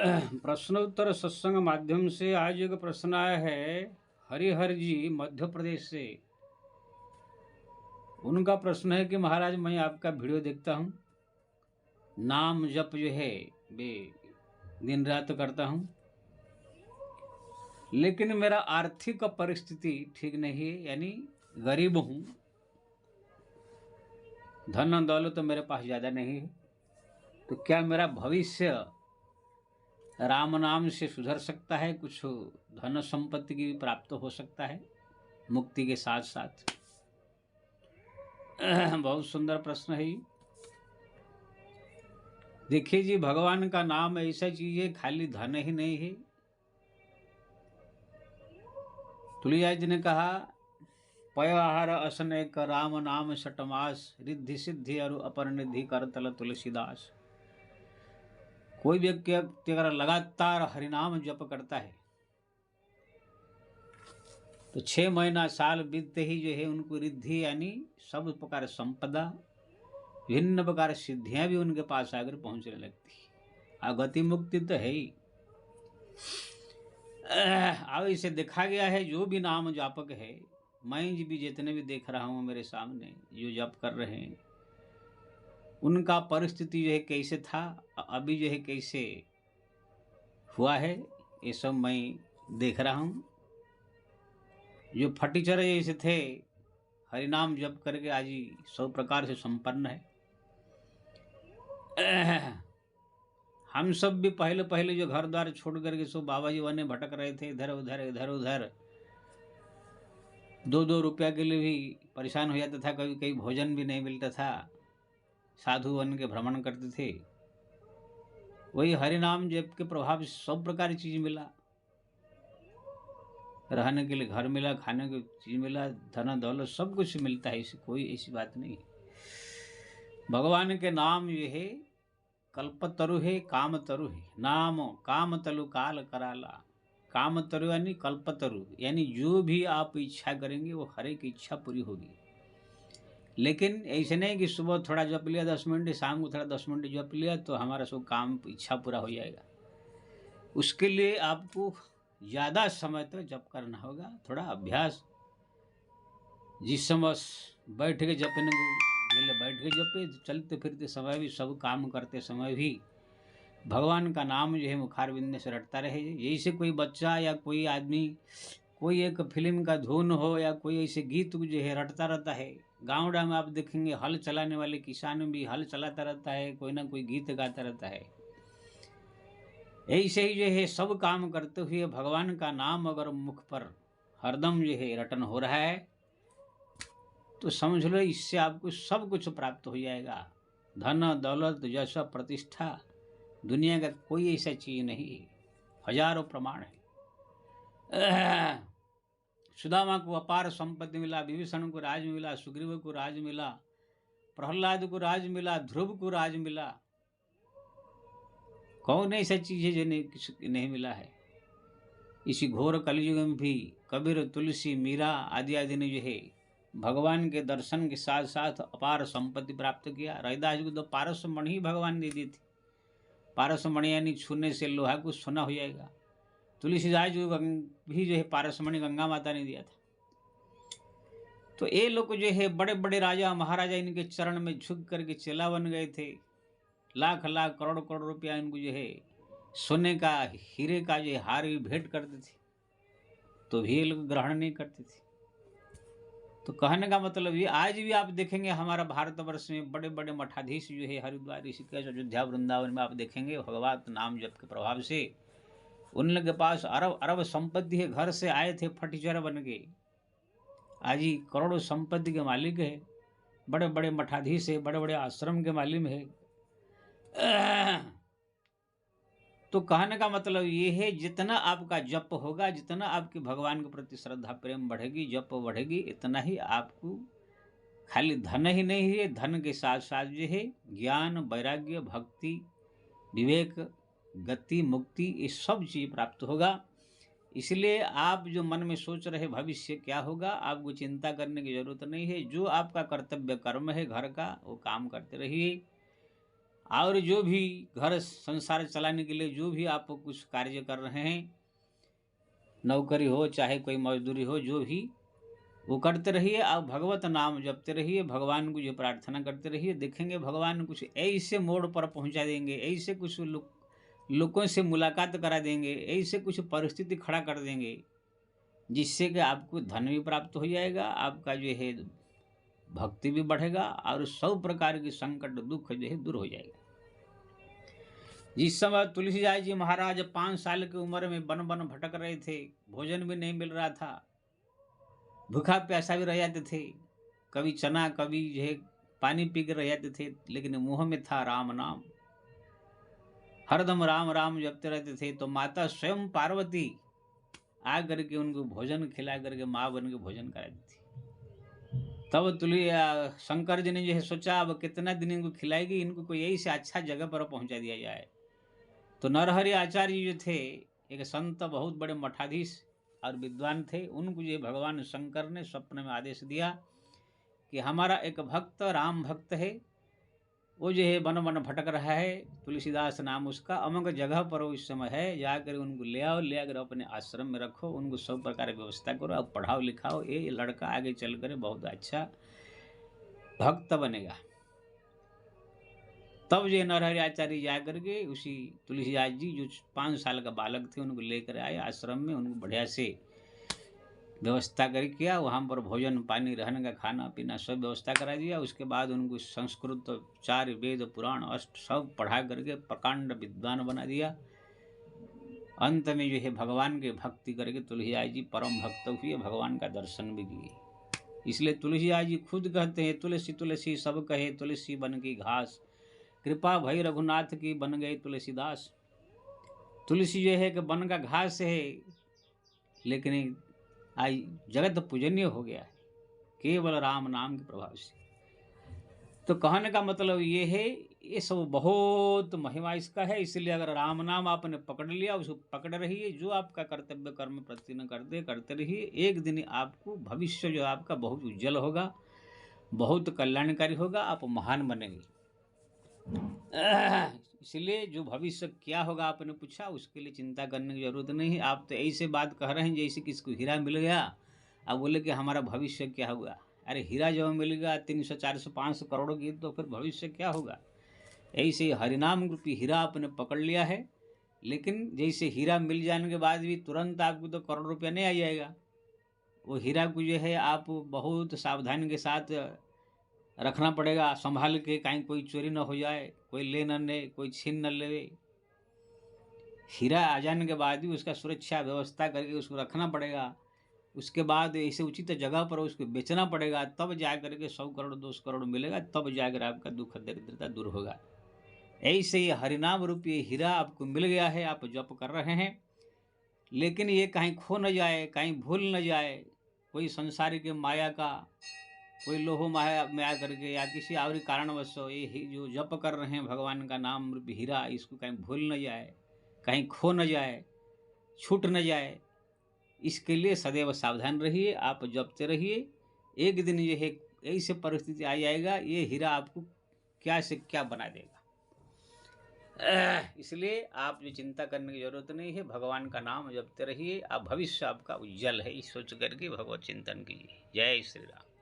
प्रश्नोत्तर सत्संग माध्यम से आज एक प्रश्न आया है हरिहर जी मध्य प्रदेश से। उनका प्रश्न है कि महाराज मैं आपका वीडियो देखता हूँ, नाम जप जो है वे दिन रात करता हूँ, लेकिन मेरा आर्थिक परिस्थिति ठीक नहीं है, यानी गरीब हूँ, धन दौलत तो मेरे पास ज़्यादा नहीं है। तो क्या मेरा भविष्य राम नाम से सुधर सकता है? कुछ धन संपत्ति की भी प्राप्त हो सकता है मुक्ति के साथ साथ? बहुत सुंदर प्रश्न है ये। देखिए जी, भगवान का नाम ऐसा चीज है, खाली धन ही नहीं है। तुलसीदास जी ने कहा, पय आहार असन एक राम नाम सटमास, रिद्धि सिद्धि और अपर निधि करतल तुलसीदास। कोई व्यक्ति अगर लगातार हरिनाम जप करता है तो 6 महीना साल बीतते ही जो है उनको रिद्धि यानी सब प्रकार संपदा, भिन्न प्रकार सिद्धियां भी उनके पास आकर पहुंचने लगती है। गति मुक्ति तो है ही। अब इसे देखा गया है, जो भी नाम जापक है, मैं भी जितने भी देख रहा हूँ मेरे सामने जो जप कर रहे हैं, उनका परिस्थिति जो है कैसे था, अभी जो है कैसे हुआ है, ये सब मैं देख रहा हूँ। जो फटीचर जैसे थे, हरिनाम जप करके आज ही सब प्रकार से संपन्न है। हम सब भी पहले पहले जो घर द्वार छोड़ करके सो बाबा जी बने भटक रहे थे, इधर उधर इधर उधर, 2-2 रुपया के लिए भी परेशान हो जाता था, कभी कहीं भोजन भी नहीं मिलता था, साधु बन के भ्रमण करते थे। वही हरिनाम जप के प्रभाव से सब प्रकार की चीज मिला, रहने के लिए घर मिला, खाने की चीज मिला, धन दौलत सब कुछ मिलता है, इसे कोई ऐसी बात नहीं। भगवान के नाम ये है कल्पतरु है, काम तरु है। नाम काम तलु काल कराला। काम तरु यानी कल्पतरु, यानी जो भी आप इच्छा करेंगे वो हर एक इच्छा पूरी होगी। लेकिन ऐसे नहीं कि सुबह थोड़ा जप लिया 10 मिनट, शाम को थोड़ा 10 मिनट जप लिया तो हमारा सब काम इच्छा पूरा हो जाएगा। उसके लिए आपको ज़्यादा समय तक जप करना होगा, थोड़ा अभ्यास। जिस समय बैठ के जपने को मिले बैठ के जपे, चलते फिरते समय भी, सब काम करते समय भी भगवान का नाम जो है मुखार बिंद से रटता रहे। यही से कोई बच्चा या कोई आदमी कोई एक फिल्म का धुन हो या कोई ऐसे गीत जो है रटता रहता है। गाँव डाँव में आप देखेंगे हल चलाने वाले किसान भी हल चलाता रहता है, कोई ना कोई गीत गाता रहता है। ऐसे ही जो है सब काम करते हुए भगवान का नाम अगर मुख पर हरदम जो है रटन हो रहा है तो समझ लो इससे आपको सब कुछ प्राप्त हो जाएगा। धन दौलत यश प्रतिष्ठा दुनिया का कोई ऐसा चीज नहीं है, हजारों प्रमाण है। सुदामा को अपार संपत्ति मिला, विभीषण को राज मिला, सुग्रीव को राज मिला, प्रहलाद को राज मिला, ध्रुव को राज मिला। कौन ऐसा चीज है जो नहीं मिला है? इसी घोर कलयुग में भी कबीर, तुलसी, मीरा आदि आदि ने जो है भगवान के दर्शन के साथ साथ अपार संपत्ति प्राप्त किया। रविदास को तो पारसमणि ही भगवान दे दी थी। पारसमणि यानी छूने से लोहा को सोना हो जाएगा। तुलसीदास जी भी जो है पारसमणि गंगा माता ने दिया था। तो ये लोग जो है बड़े बड़े राजा महाराजा इनके चरण में झुक करके चेला बन गए थे। लाख लाख करोड़ करोड़ रुपया इनको जो है सोने का, हीरे का जो हार भी भेंट करते थे, तो भी ये लोग ग्रहण नहीं करते थे। तो कहने का मतलब ये, आज भी आप देखेंगे हमारा भारतवर्ष में बड़े बड़े मठाधीश जो है हरिद्वार, ऋषिकेश, अयोध्या, वृंदावन में आप देखेंगे भगवत नाम जप के प्रभाव से उन लोग के पास अरब अरब संपत्ति है। घर से आए थे फटीचर बन के, आज ही करोड़ों संपत्ति के मालिक है, बड़े बड़े मठाधीश है, बड़े बड़े आश्रम के मालिक है। तो कहने का मतलब ये है, जितना आपका जप होगा, जितना आपकी भगवान के प्रति श्रद्धा प्रेम बढ़ेगी, जप बढ़ेगी, इतना ही आपको खाली धन ही नहीं है, धन के साथ साथ जो है ज्ञान, वैराग्य, भक्ति, विवेक, गति, मुक्ति, ये सब चीज प्राप्त होगा। इसलिए आप जो मन में सोच रहे भविष्य क्या होगा, आपको चिंता करने की जरूरत नहीं है। जो आपका कर्तव्य कर्म है घर का, वो काम करते रहिए। और जो भी घर संसार चलाने के लिए जो भी आप कुछ कार्य कर रहे हैं, नौकरी हो चाहे कोई मजदूरी हो, जो भी वो करते रहिए। आप भगवत नाम जपते रहिए, भगवान को जो प्रार्थना करते रहिए। देखेंगे भगवान कुछ ऐसे मोड़ पर पहुंचा देंगे, ऐसे कुछ लोगों से मुलाकात करा देंगे, ऐसे कुछ परिस्थिति खड़ा कर देंगे जिससे कि आपको धन भी प्राप्त हो जाएगा, आपका जो है भक्ति भी बढ़ेगा और सब प्रकार की संकट दुख जो है दूर हो जाएगा। जिस समय तुलसीदास जी महाराज 5 साल की उम्र में वन वन भटक रहे थे, भोजन भी नहीं मिल रहा था, भूखा प्यासा भी रह जाते थे, कभी चना कभी जो है पानी पी के रह जाते थे, लेकिन मुंह में था राम नाम, हरदम राम राम जपते रहते थे। तो माता स्वयं पार्वती आ करके उनको भोजन खिला करके माँ बन के भोजन कराती थी। तब शंकर जी ने जो है सोचा अब कितना दिन इनको खिलाएगी, इनको कोई ऐसे अच्छा जगह पर पहुंचा दिया जाए। तो नरहरि आचार्य जी जो थे, एक संत बहुत बड़े मठाधीश और विद्वान थे, उनको जो भगवान शंकर ने स्वप्न में आदेश दिया कि हमारा एक भक्त राम भक्त है, वो जो है वन वन भटक रहा है, तुलसीदास नाम उसका, अमक जगह पर वो इस समय है, जाकर उनको ले आओ, ले आकर अपने आश्रम में रखो, उनको सब प्रकार की व्यवस्था करो, अब पढ़ाओ लिखाओ, ये लड़का आगे चल कर बहुत अच्छा भक्त बनेगा। तब जो नरहरि आचार्य जा करके उसी तुलसीदास जी जो 5 साल का बालक थे उनको लेकर आए आश्रम में, उनको बढ़िया से व्यवस्था कर किया, वहाँ पर भोजन पानी रहने का खाना पीना सब व्यवस्था करा दिया। उसके बाद उनको संस्कृत 4 वेद पुराण अष्ट सब पढ़ा करके प्रकांड विद्वान बना दिया। अंत में जो है भगवान के भक्ति करके तुलसीदास जी परम भक्त हुए, भगवान का दर्शन भी किए। इसलिए तुलसीदास जी खुद कहते हैं, तुलसी तुलसी सब कहे तुलसी बन की घास, कृपा भई रघुनाथ की बन गए तुलसीदास। तुलसी जो है कि बन का घास है, लेकिन आज जगत पूजनीय हो गया है केवल राम नाम के प्रभाव से। तो कहने का मतलब ये है, ये सब बहुत महिमा इसका है। इसलिए अगर राम नाम आपने पकड़ लिया, उसको पकड़ रहिए, जो आपका कर्तव्य कर्म प्रतिदिन करते रहिए, एक दिन आपको भविष्य जो आपका बहुत उज्जवल होगा, बहुत कल्याणकारी होगा, आप महान बनेंगे। इसलिए जो भविष्य क्या होगा आपने पूछा, उसके लिए चिंता करने की जरूरत नहीं है। आप तो ऐसे बात कह रहे हैं जैसे किसको हीरा मिल गया, अब बोले कि हमारा भविष्य क्या होगा। अरे हीरा जब मिल गया 300 400 500 करोड़ की, तो फिर भविष्य क्या होगा। ऐसे हरिनाम रूपी हीरा आपने पकड़ लिया है, लेकिन जैसे हीरा मिल जाने के बाद भी तुरंत आपको तो करोड़ रुपया नहीं आ जाएगा। वो हीरा को जो है आप बहुत सावधानी के साथ रखना पड़ेगा, संभाल के, कहीं कोई चोरी न हो जाए, कोई ले न ले, कोई छीन न ले। हीरा आ जाने के बाद भी उसका सुरक्षा व्यवस्था करके उसको रखना पड़ेगा। उसके बाद ऐसे उचित जगह पर उसको बेचना पड़ेगा, तब जा करके 100 करोड़ 200 करोड़ मिलेगा, तब जाकर आपका दुख दरिद्रता दूर होगा। ऐसे ही हरिनाम रूपी हीरा आपको मिल गया है, आप जप कर रहे हैं, लेकिन ये कहीं खो न जाए, कहीं भूल न जाए। कोई संसारी के माया का, कोई लोह माया में आ करके या किसी और कारणवश ये जो जप कर रहे हैं भगवान का नाम रूपी हीरा, इसको कहीं भूल न जाए, कहीं खो न जाए, छूट न जाए। इसके लिए सदैव सावधान रहिए, आप जपते रहिए। एक दिन ये है ऐसी परिस्थिति आ जाएगा, ये हीरा आपको क्या से क्या बना देगा। इसलिए आप जो चिंता करने की जरूरत नहीं है, भगवान का नाम जपते रहिए, आप भविष्य आपका उज्जवल है, इस सोच करके भगवत चिंतन कीजिए। जय श्री राम।